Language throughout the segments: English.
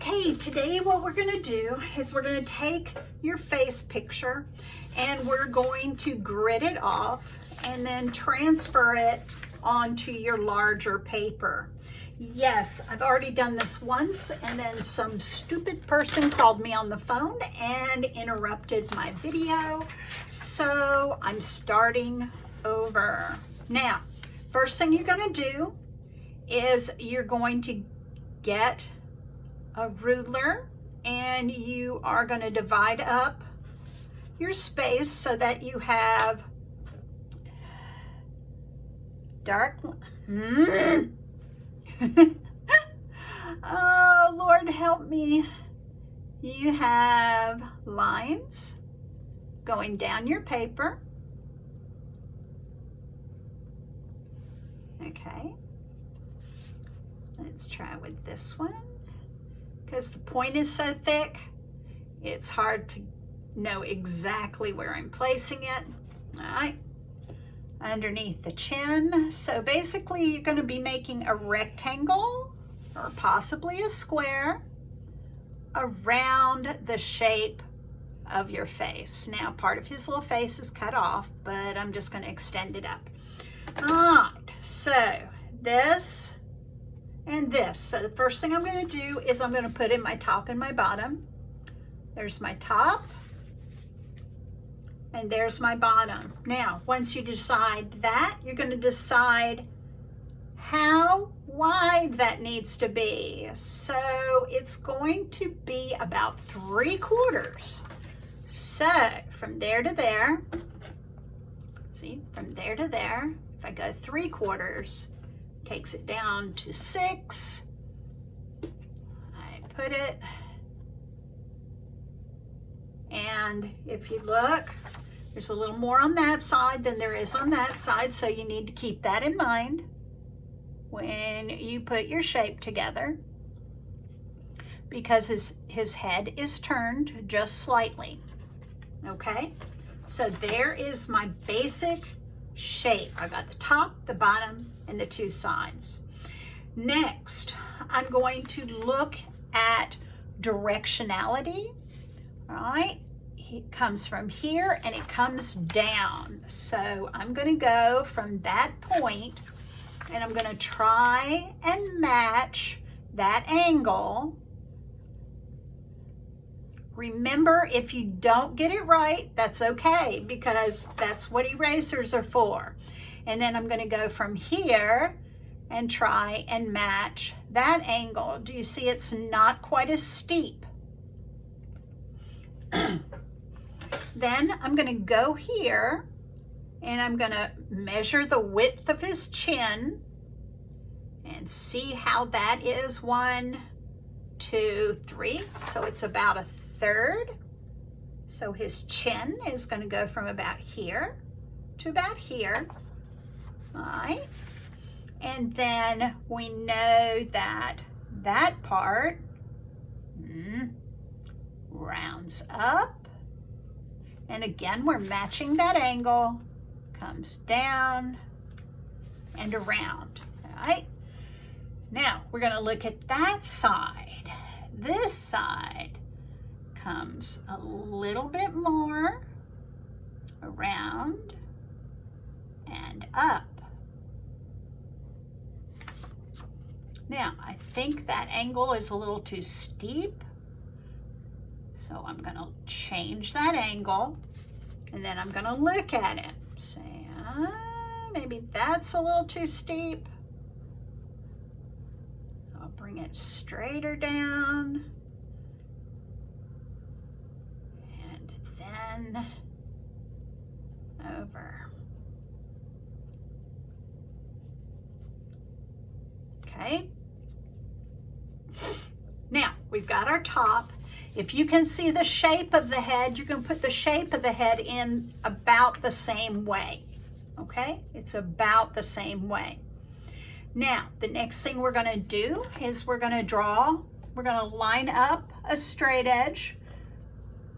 Okay, today what we're going to do is we're going to take your face picture and we're going to grid it off and then transfer it onto your larger paper. Yes, I've already done this once, and then some stupid person called me on the phone and interrupted my video, so I'm starting over. Now, first thing you're going to do is you're going to get a ruler and you are going to divide up your space so that you have dark oh, Lord help me. You have lines going down your paper. Okay, let's try with this one. Because the point is so thick, it's hard to know exactly where I'm placing it. All right, underneath the chin. So basically you're going to be making a rectangle or possibly a square around the shape of your face. Now part of his little face is cut off, but I'm just going to extend it up. All right, so this and this. So the first thing I'm going to do is I'm going to put in my top and my bottom. There's my top and there's my bottom. Now, once you decide that, you're going to decide how wide that needs to be. So it's going to be about 3/4. So from there to there, see, from there to there, if I go 3/4, takes it down to 6. I put it, and if you look, there's a little more on that side than there is on that side, so you need to keep that in mind when you put your shape together, because his head is turned just slightly. Okay, so there is my basic shape. I got the top, the bottom, and the two sides. Next, I'm going to look at directionality. All right, it comes from here and it comes down. So I'm going to go from that point and I'm going to try and match that angle. Remember, if you don't get it right, that's okay, because that's what erasers are for. And then I'm going to go from here and try and match that angle. Do you see it's not quite as steep? Then I'm going to go here and I'm going to measure the width of his chin and see how that is. 1, 2, 3. So it's about 1/3. So his chin is going to go from about here to about here. All right. And then we know that that part rounds up. And again, we're matching that angle, comes down and around. All right. Now we're going to look at that side. This side comes a little bit more around and up. Now, I think that angle is a little too steep, so I'm going to change that angle, and then I'm going to look at it. Say, maybe that's a little too steep. I'll bring it straighter down, and then over. Okay. Now, we've got our top. If you can see the shape of the head, you can put the shape of the head in about the same way. Okay? It's about the same way. Now, the next thing we're going to do is we're going to line up a straight edge,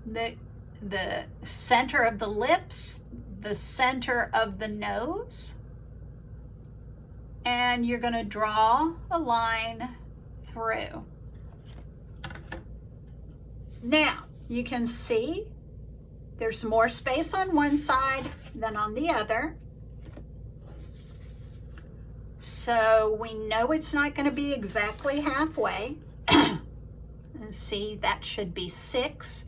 the center of the lips, the center of the nose, and you're going to draw a line through. Now, you can see there's more space on one side than on the other. So we know it's not going to be exactly halfway. And see, that should be 6.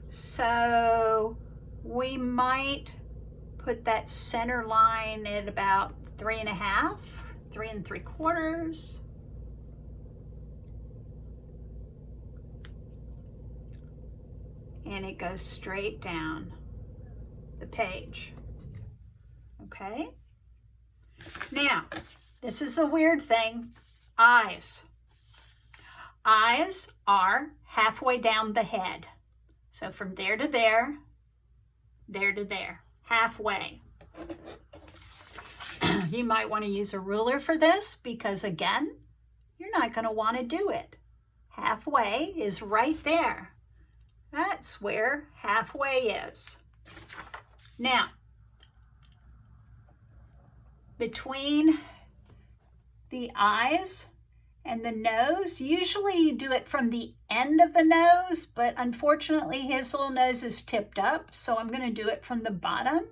So we might put that center line at about 3.5, 3 3/4. And it goes straight down the page. Okay? Now, this is the weird thing. Eyes. Eyes are halfway down the head. So from there to there, there to there, halfway. You might want to use a ruler for this because, again, you're not going to want to do it. Halfway is right there. That's where halfway is. Now, between the eyes and the nose, usually you do it from the end of the nose, but unfortunately his little nose is tipped up, so I'm going to do it from the bottom.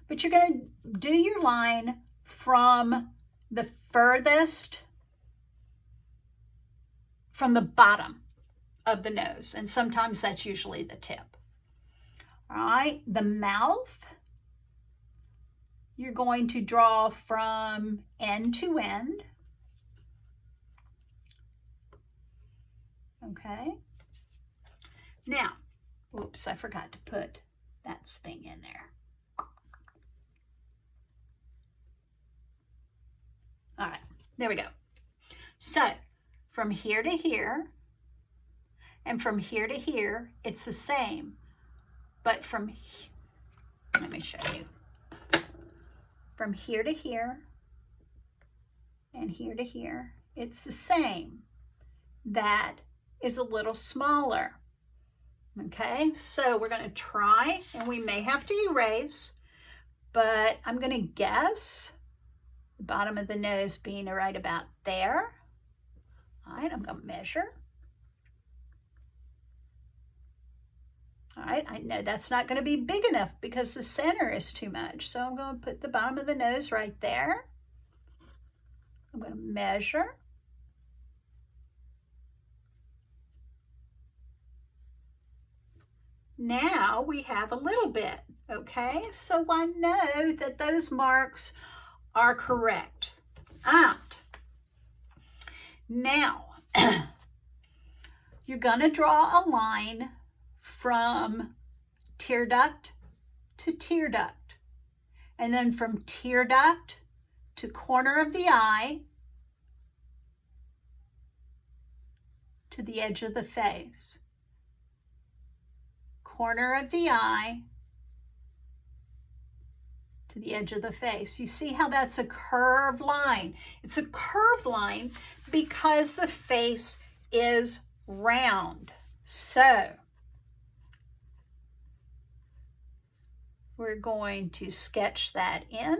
But you're going to do your line from the furthest, from the bottom of the nose, and sometimes that's usually the tip. All right, the mouth, you're going to draw from end to end. Okay. Now, oops, I forgot to put that thing in there. All right, there we go. So, from here to here, and from here to here, it's the same. But from, let me show you. From here to here, and here to here, it's the same. That is a little smaller. Okay, so we're going to try, and we may have to erase, but I'm going to guess the bottom of the nose being right about there. All right, I'm going to measure. All right, I know that's not going to be big enough because the center is too much. So I'm going to put the bottom of the nose right there. I'm going to measure. Now we have a little bit, okay? So I know that those marks are correct. Now, you're going to draw a line from tear duct to tear duct, and then from tear duct to corner of the eye to the edge of the face. Corner of the eye to the edge of the face. You see how that's a curved line? It's a curved line because the face is round. So we're going to sketch that in,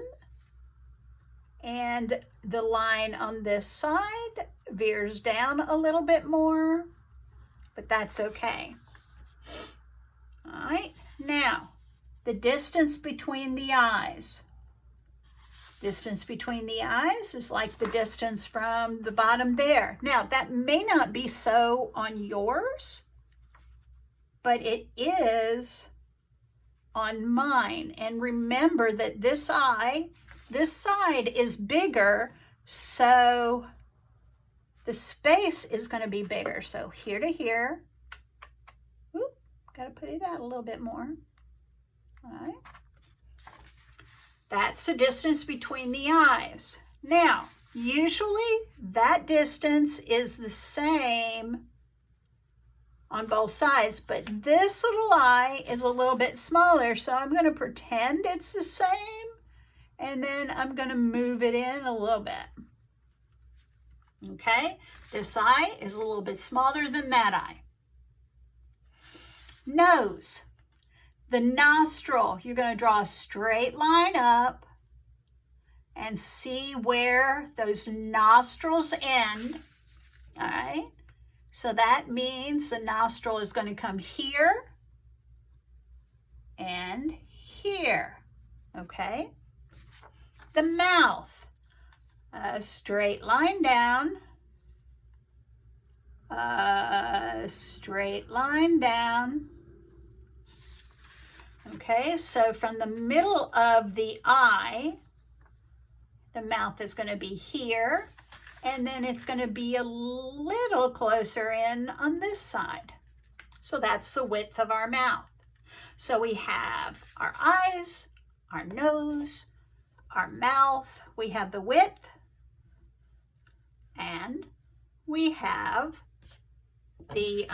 and the line on this side veers down a little bit more, but that's okay. All right, now the distance between the eyes. Distance between the eyes is like the distance from the bottom there. Now, that may not be so on yours, but it is on mine. And remember that this eye, this side is bigger, so the space is going to be bigger. So here to here. Oop, got to put it out a little bit more. All right. That's the distance between the eyes. Now, usually that distance is the same on both sides, but this little eye is a little bit smaller, so I'm going to pretend it's the same, and then I'm going to move it in a little bit. Okay, this eye is a little bit smaller than that eye. Nose. The nostril, you're going to draw a straight line up and see where those nostrils end. All right, So that means the nostril is going to come here and here, okay? The mouth, a straight line down, a straight line down. Okay, so from the middle of the eye, the mouth is going to be here, and then it's going to be a little closer in on this side. So that's the width of our mouth. So we have our eyes, our nose, our mouth, we have the width, and we have the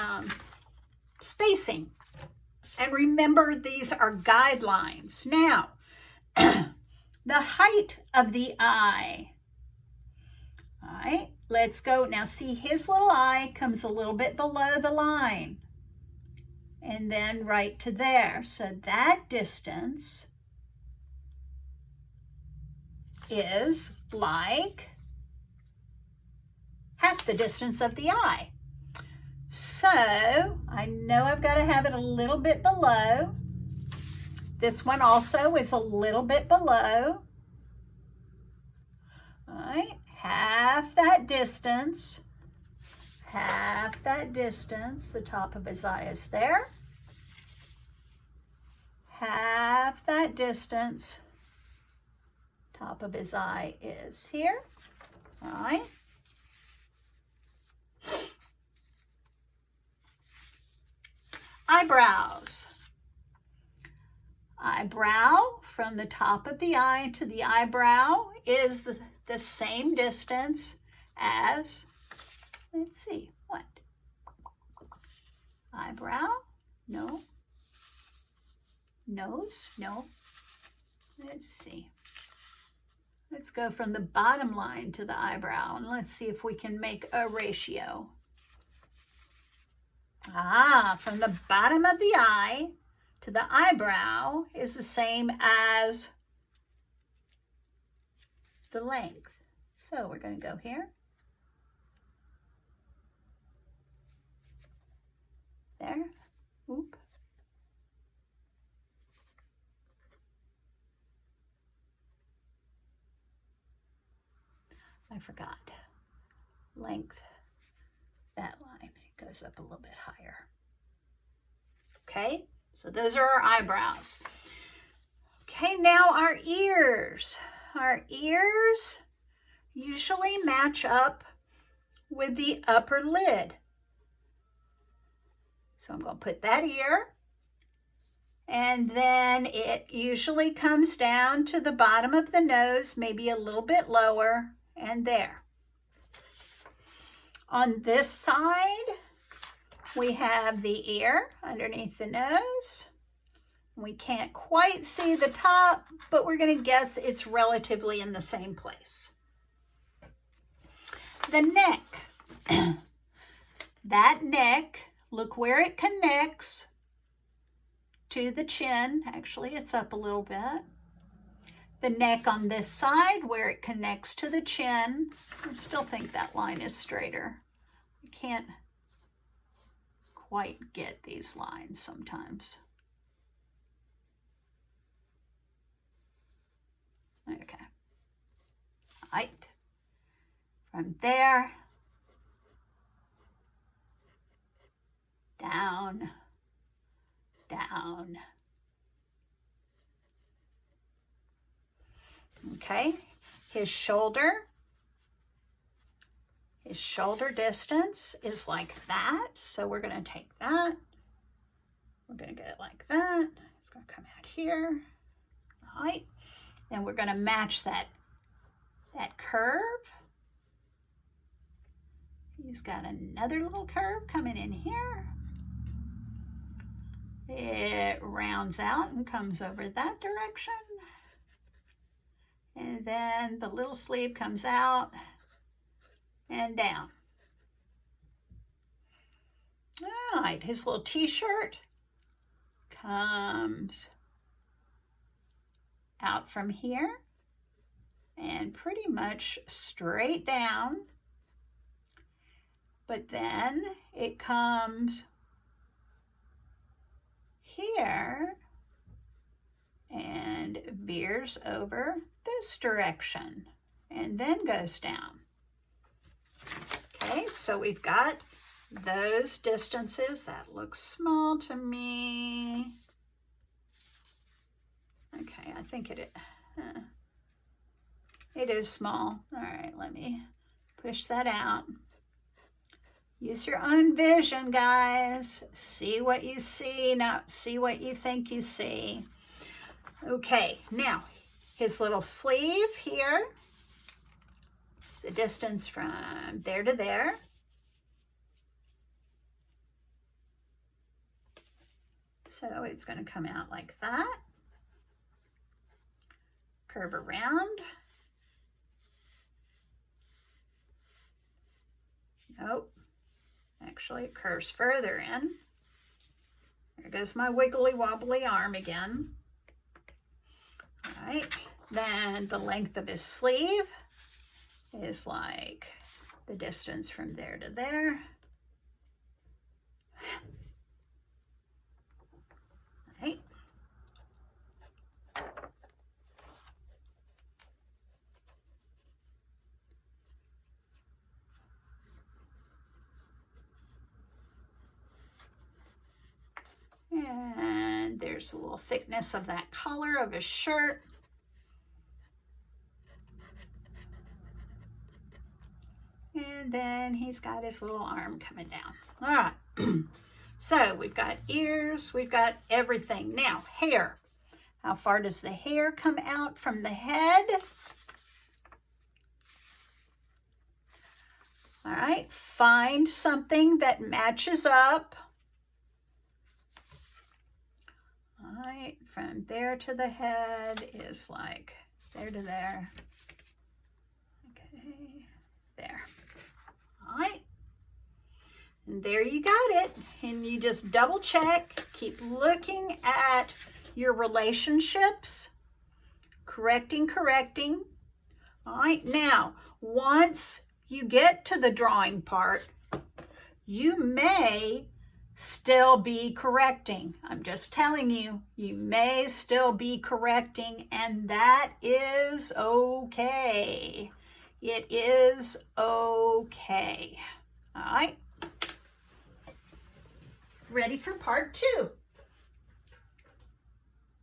spacing. And remember, these are guidelines. Now, the height of the eye. All right, let's go. Now see, his little eye comes a little bit below the line. And then right to there. So that distance is like half the distance of the eye. So I know I've got to have it a little bit below. This one also is a little bit below. All right, half that distance. Half that distance. The top of his eye is there. Half that distance. Top of his eye is here. All right. Eyebrows. Eyebrow from the top of the eye to the eyebrow is the same distance as, let's see, what? Eyebrow? No. Nose? No. Let's see. Let's go from the bottom line to the eyebrow, and let's see if we can make a ratio. From the bottom of the eye to the eyebrow is the same as the length. So we're going to go here. There. Oop. I forgot. Length. That line. It goes up a little bit higher. Okay, so those are our eyebrows. Okay, now our ears. Our ears usually match up with the upper lid. So I'm going to put that ear, and then it usually comes down to the bottom of the nose, maybe a little bit lower, and there. On this side, we have the ear underneath the nose. We can't quite see the top, but we're going to guess it's relatively in the same place. The neck. That neck, look where it connects to the chin. Actually, it's up a little bit. The neck on this side where it connects to the chin. I still think that line is straighter. I can't quite get these lines sometimes. Okay. Right. From there, down, down. Okay, his shoulder distance is like that. So we're going to take that. We're going to get it like that. It's going to come out here. All right. Then we're going to match that curve. He's got another little curve coming in here. It rounds out and comes over that direction. And then the little sleeve comes out and down. All right, his little t-shirt comes out from here and pretty much straight down. but then it comes here and veers over this direction and then goes down. Okay, so we've got those distances. That looks small to me. Okay, I think it is small. All right, let me push that out. Use your own vision, guys. See what you see, not see what you think you see. Okay, now his little sleeve here. It's the distance from there to there. So it's going to come out like that. Curve around. Nope. Actually, it curves further in. There goes my wiggly wobbly arm again. All right. Then the length of his sleeve is like the distance from there to there. All right. And there's a little thickness of that collar of his shirt. And then he's got his little arm coming down. All right. So we've got ears, we've got everything. Now, hair. How far does the hair come out from the head? All right. Find something that matches up. All right, from there to the head is like there to there. Okay, there. All right, and there you got it. And you just double check, keep looking at your relationships, correcting. All right, now, once you get to the drawing part, you may still be correcting. I'm just telling you, you may still be correcting, and that is okay. It is okay. All right. Ready for part 2.